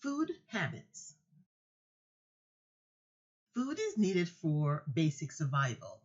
Food habits. Food is needed for basic survival.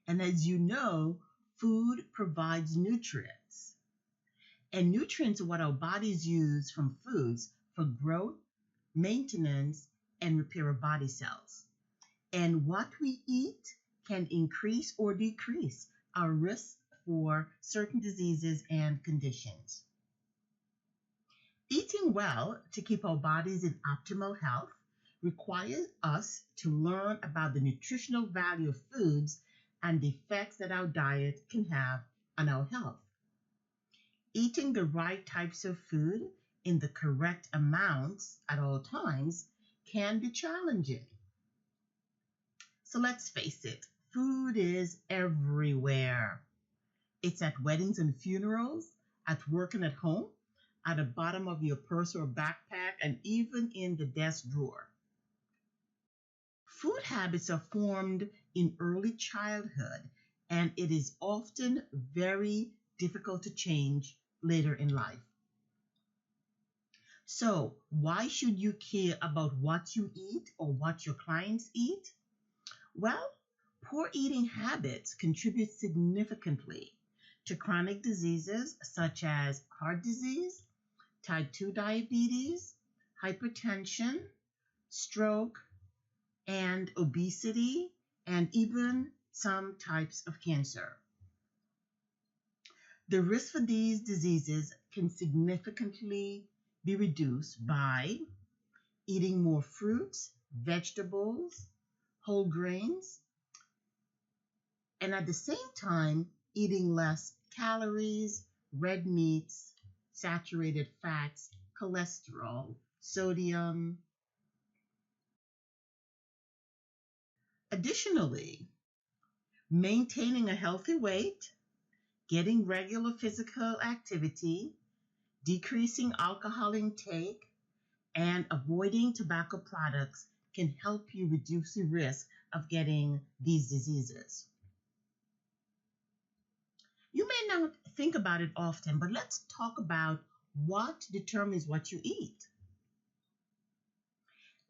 And as you know, food provides nutrients. And nutrients are what our bodies use from foods for growth, maintenance, and repair of body cells. And what we eat can increase or decrease our risk for certain diseases and conditions. Eating well to keep our bodies in optimal health requires us to learn about the nutritional value of foods and the effects that our diet can have on our health. Eating the right types of food in the correct amounts at all times can be challenging. So let's face it, food is everywhere. It's at weddings and funerals, at work and at home, at the bottom of your purse or backpack, and even in the desk drawer. Food habits are formed in early childhood, and it is often very difficult to change later in life. So, why should you care about what you eat or what your clients eat? Well, poor eating habits contribute significantly to chronic diseases such as heart disease, type 2 diabetes, hypertension, stroke, and obesity, and even some types of cancer. The risk for these diseases can significantly be reduced by eating more fruits, vegetables, whole grains, and at the same time, eating less calories, red meats, saturated fats, cholesterol, sodium. Additionally, maintaining a healthy weight, getting regular physical activity, decreasing alcohol intake, and avoiding tobacco products can help you reduce the risk of getting these diseases. You may not think about it often, but let's talk about what determines what you eat.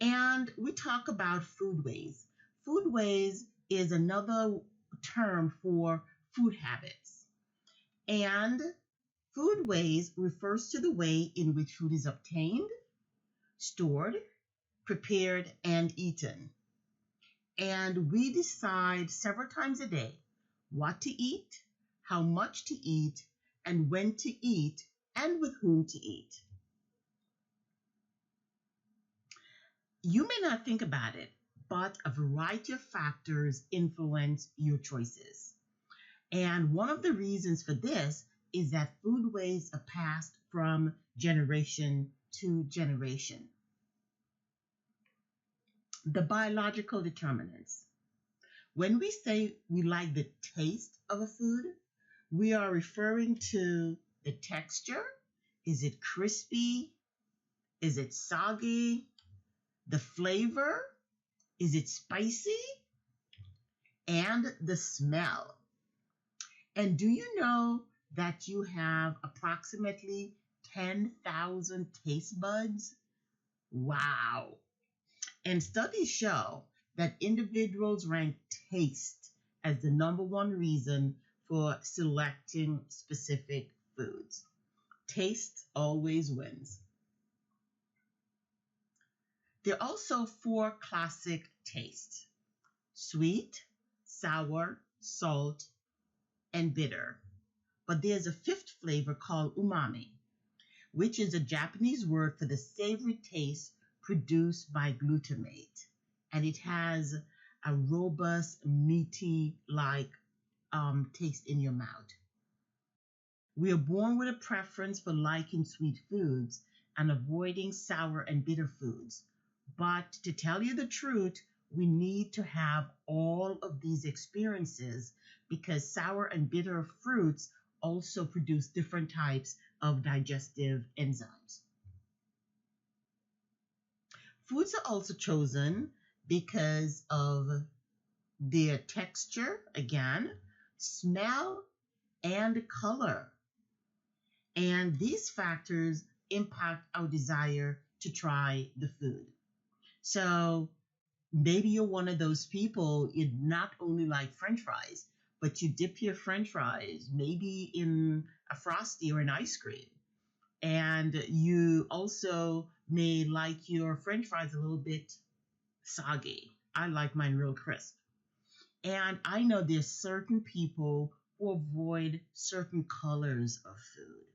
And we talk about foodways. Foodways is another term for food habits. And foodways refers to the way in which food is obtained, stored, prepared, and eaten. And we decide several times a day what to eat, how much to eat, and when to eat, and with whom to eat. You may not think about it, but a variety of factors influence your choices. And one of the reasons for this is that foodways are passed from generation to generation. The biological determinants. When we say we like the taste of a food, we are referring to the texture. Is it crispy? Is it soggy? The flavor? Is it spicy? And the smell. And do you know that you have approximately 10,000 taste buds? Wow. And studies show that individuals rank taste as the number one reason for selecting specific foods. Taste always wins. There are also 4 classic tastes: sweet, sour, salt, and bitter. But there's a 5th flavor called umami, which is a Japanese word for the savory taste produced by glutamate. And it has a robust, meaty-like taste in your mouth. We are born with a preference for liking sweet foods and avoiding sour and bitter foods. But to tell you the truth, we need to have all of these experiences because sour and bitter fruits also produce different types of digestive enzymes. Foods are also chosen because of their texture, again, smell, and color. And these factors impact our desire to try the food. So maybe you're one of those people, you not only like French fries, but you dip your French fries maybe in a Frosty or an ice cream. And you also may like your French fries a little bit soggy. I like mine real crisp. And I know there's certain people who avoid certain colors of food.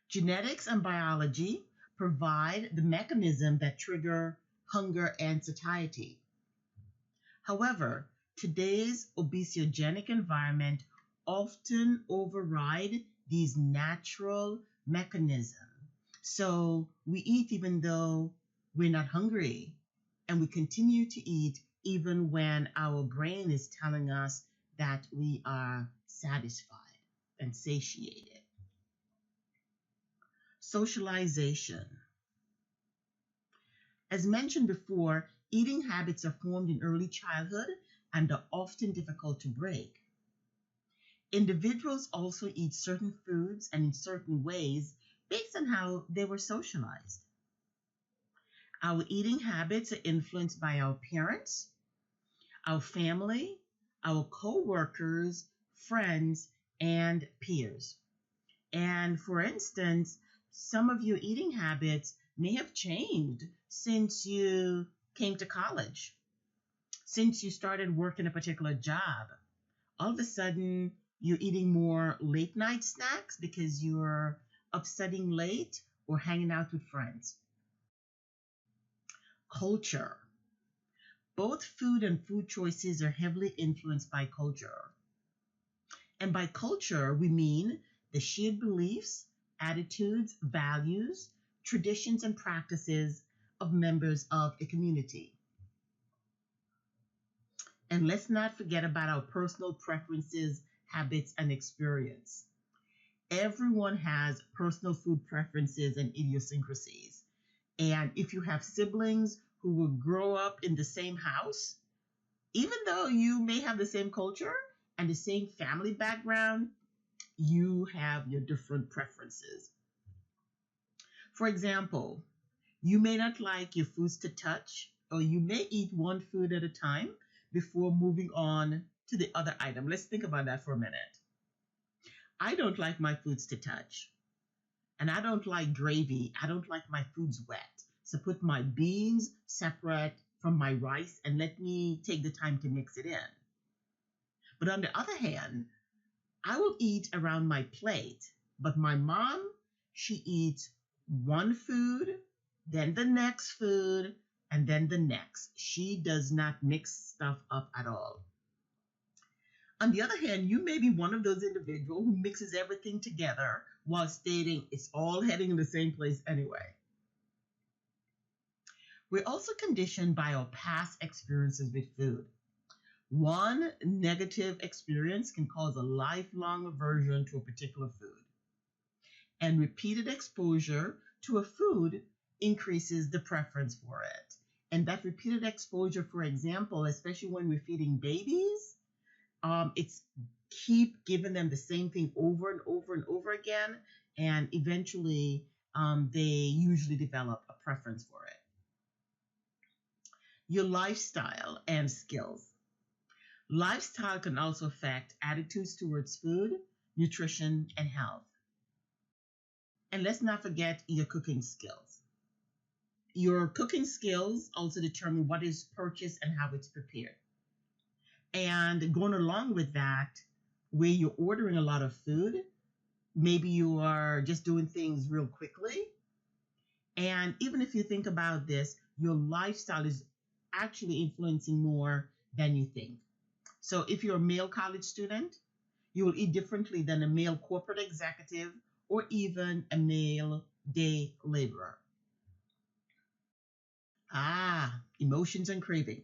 Genetics and biology provide the mechanism that trigger hunger and satiety. However, today's obesogenic environment often override these natural mechanisms. So we eat even though we're not hungry, and we continue to eat even when our brain is telling us that we are satisfied and satiated. Socialization. As mentioned before, eating habits are formed in early childhood and are often difficult to break. Individuals also eat certain foods and in certain ways based on how they were socialized. Our eating habits are influenced by our parents, our family, our co-workers, friends, and peers. And for instance, some of your eating habits may have changed since you came to college, since you started working a particular job. All of a sudden, you're eating more late night snacks because you're up studying late or hanging out with friends. Culture. Both food and food choices are heavily influenced by culture. And by culture, we mean the shared beliefs, attitudes, values, traditions, and practices of members of a community. And let's not forget about our personal preferences, habits, and experience. Everyone has personal food preferences and idiosyncrasies. And if you have siblings who will grow up in the same house, even though you may have the same culture and the same family background, you have your different preferences. For example, you may not like your foods to touch, or you may eat one food at a time before moving on to the other item. Let's think about that for a minute. I don't like my foods to touch, and I don't like gravy. I don't like my foods wet. So put my beans separate from my rice and let me take the time to mix it in. But on the other hand, I will eat around my plate, but my mom, she eats one food, then the next food, and then the next. She does not mix stuff up at all. On the other hand, you may be one of those individuals who mixes everything together while stating it's all heading in the same place anyway. We're also conditioned by our past experiences with food. One negative experience can cause a lifelong aversion to a particular food. And repeated exposure to a food increases the preference for it. And that repeated exposure, for example, especially when we're feeding babies, it's keep giving them the same thing over and over and over again, and eventually they usually develop a preference for it. Your lifestyle and skills. Lifestyle can also affect attitudes towards food, nutrition, and health. And let's not forget your cooking skills. Your cooking skills also determine what is purchased and how it's prepared. And going along with that, where you're ordering a lot of food, maybe you are just doing things real quickly. And even if you think about this, your lifestyle is actually influencing more than you think. So if you're a male college student, you will eat differently than a male corporate executive or even a male day laborer. Emotions and craving.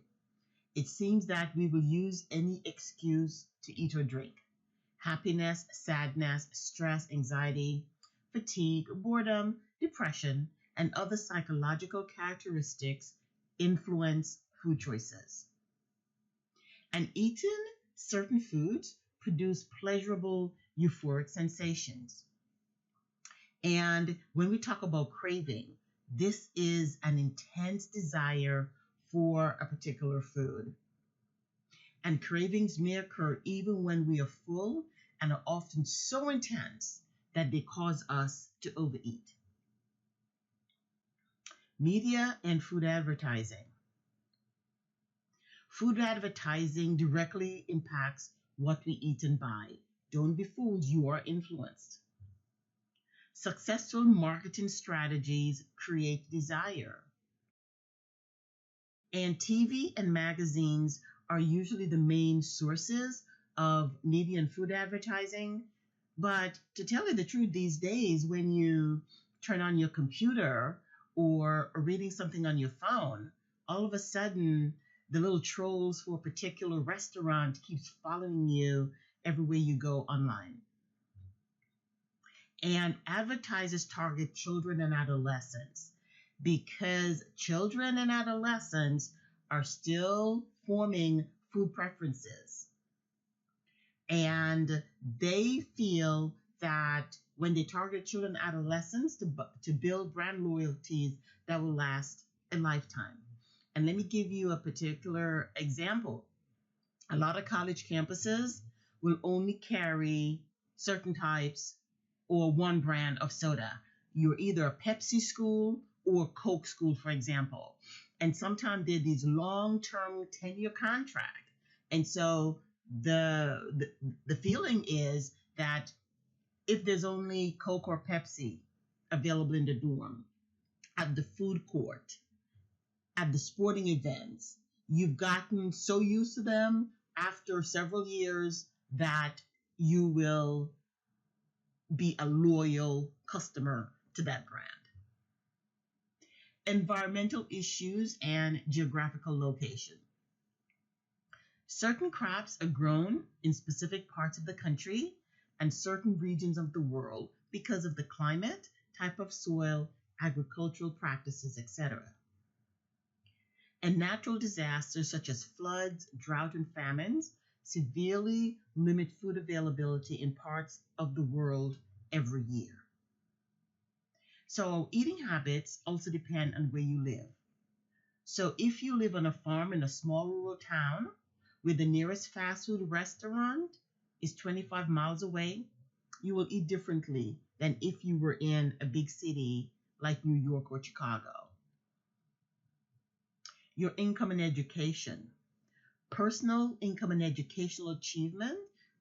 It seems that we will use any excuse to eat or drink. Happiness, sadness, stress, anxiety, fatigue, boredom, depression, and other psychological characteristics influence food choices. And eating certain foods produce pleasurable euphoric sensations. And when we talk about craving, this is an intense desire for a particular food. And cravings may occur even when we are full and are often so intense that they cause us to overeat. Media and food advertising. Food advertising directly impacts what we eat and buy. Don't be fooled, you are influenced. Successful marketing strategies create desire. And TV and magazines are usually the main sources of media and food advertising. But to tell you the truth, these days, when you turn on your computer or are reading something on your phone, all of a sudden, the little trolls for a particular restaurant keeps following you everywhere you go online. And advertisers target children and adolescents because children and adolescents are still forming food preferences. And they feel that when they target children and adolescents to build brand loyalties that will last a lifetime. And let me give you a particular example. A lot of college campuses will only carry certain types or one brand of soda. You're either a Pepsi school or a Coke school, for example. And sometimes they're these long-term 10-year contract. And so the feeling is that if there's only Coke or Pepsi available in the dorm, at the food court, at the sporting events, you've gotten so used to them after several years that you will be a loyal customer to that brand. Environmental issues and geographical location. Certain crops are grown in specific parts of the country and certain regions of the world because of the climate, type of soil, agricultural practices, etc. And natural disasters such as floods, drought, and famines severely limit food availability in parts of the world every year. So eating habits also depend on where you live. So if you live on a farm in a small rural town where the nearest fast food restaurant is 25 miles away, you will eat differently than if you were in a big city like New York or Chicago. Your income and education. Personal income and educational achievement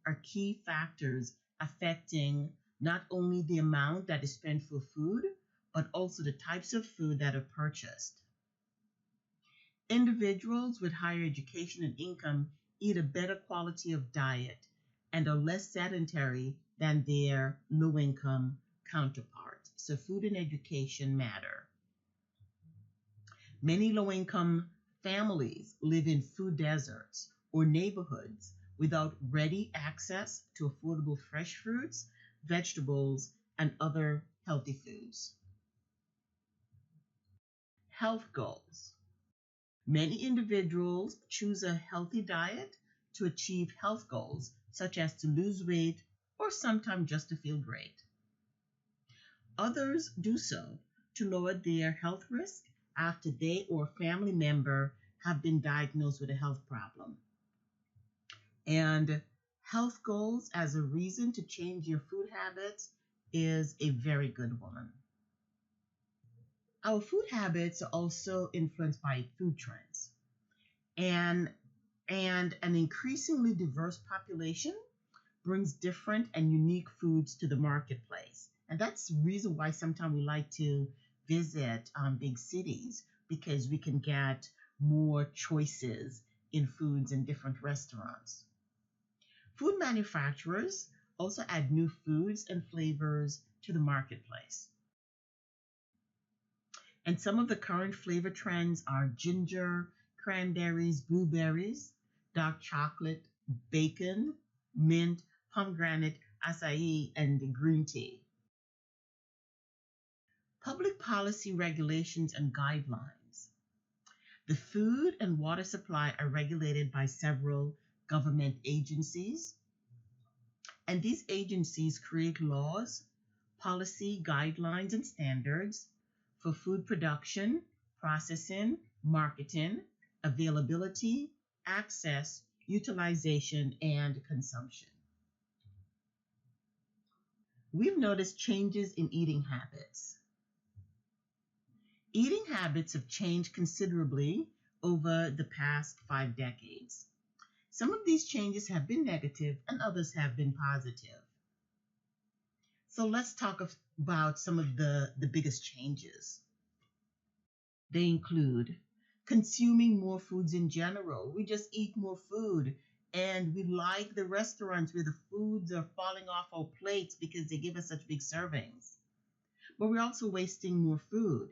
are key factors affecting not only the amount that is spent for food, but also the types of food that are purchased. Individuals with higher education and income eat a better quality of diet and are less sedentary than their low-income counterparts. So food and education matter. Many low-income families live in food deserts or neighborhoods without ready access to affordable fresh fruits, vegetables, and other healthy foods. Health goals. Many individuals choose a healthy diet to achieve health goals, such as to lose weight or sometimes just to feel great. Others do so to lower their health risk after they or a family member have been diagnosed with a health problem. And health goals as a reason to change your food habits is a very good one. Our food habits are also influenced by food trends. And an increasingly diverse population brings different and unique foods to the marketplace. And that's the reason why sometimes we like to visit big cities, because we can get more choices in foods in different restaurants. Food manufacturers also add new foods and flavors to the marketplace. And some of the current flavor trends are ginger, cranberries, blueberries, dark chocolate, bacon, mint, pomegranate, acai, and green tea. Public policy regulations and guidelines. The food and water supply are regulated by several government agencies, and these agencies create laws, policy guidelines and standards for food production, processing, marketing, availability, access, utilization, and consumption. We've noticed changes in eating habits. Eating habits have changed considerably over the past 5 decades. Some of these changes have been negative and others have been positive. So let's talk about some of the biggest changes. They include consuming more foods in general. We just eat more food, and we like the restaurants where the foods are falling off our plates because they give us such big servings. But we're also wasting more food.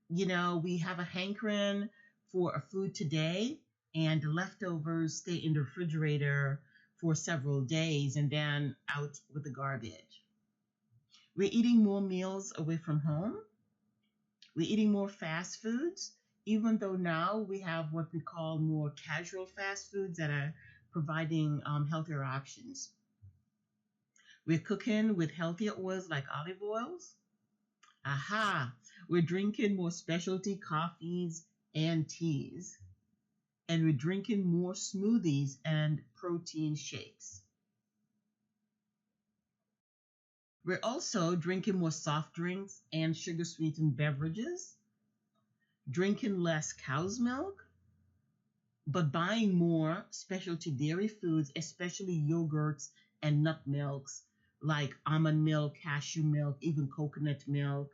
We have a hankering for a food today, and the leftovers stay in the refrigerator for several days and then out with the garbage. We're eating more meals away from home. We're eating more fast foods, even though now we have what we call more casual fast foods that are providing healthier options. We're cooking with healthier oils like olive oils. Aha! We're drinking more specialty coffees and teas. And we're drinking more smoothies and protein shakes. We're also drinking more soft drinks and sugar sweetened beverages, drinking less cow's milk, but buying more specialty dairy foods, especially yogurts and nut milks like almond milk, cashew milk, even coconut milk.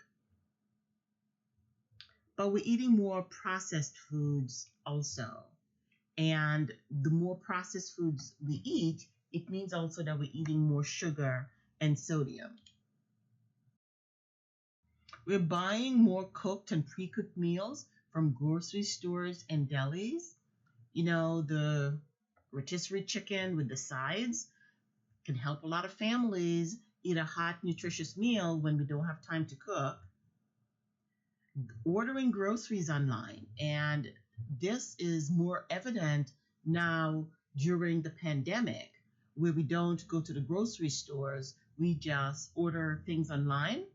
But we're eating more processed foods also. And the more processed foods we eat, it means also that we're eating more sugar and sodium. We're buying more cooked and pre-cooked meals from grocery stores and delis. The rotisserie chicken with the sides can help a lot of families eat a hot, nutritious meal when we don't have time to cook. Ordering groceries online, and this is more evident now during the pandemic, where we don't go to the grocery stores, we just order things online.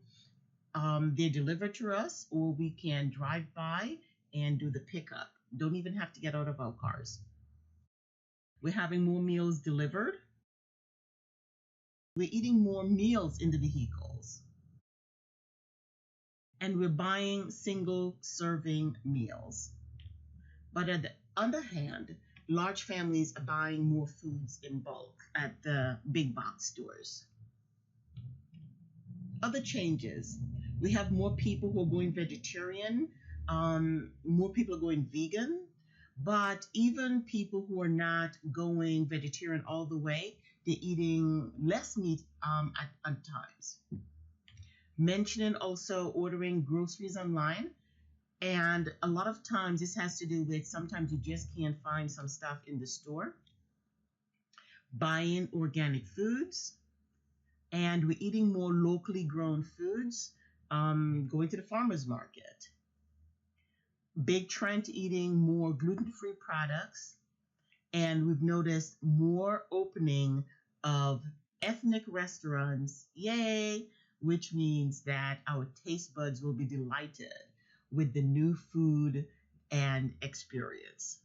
They're delivered to us, or we can drive by and do the pickup. Don't even have to get out of our cars. We're having more meals delivered. We're eating more meals in the vehicles. And we're buying single serving meals. But on the other hand, large families are buying more foods in bulk at the big box stores. Other changes. We have more people who are going vegetarian, more people are going vegan, but even people who are not going vegetarian all the way, they're eating less meat at times. Mentioning also ordering groceries online. And a lot of times this has to do with sometimes you just can't find some stuff in the store. Buying organic foods. And we're eating more locally grown foods, going to the farmer's market. Big trend to eating more gluten-free products. And we've noticed more opening of ethnic restaurants. Yay! Which means that our taste buds will be delighted with the new food and experience.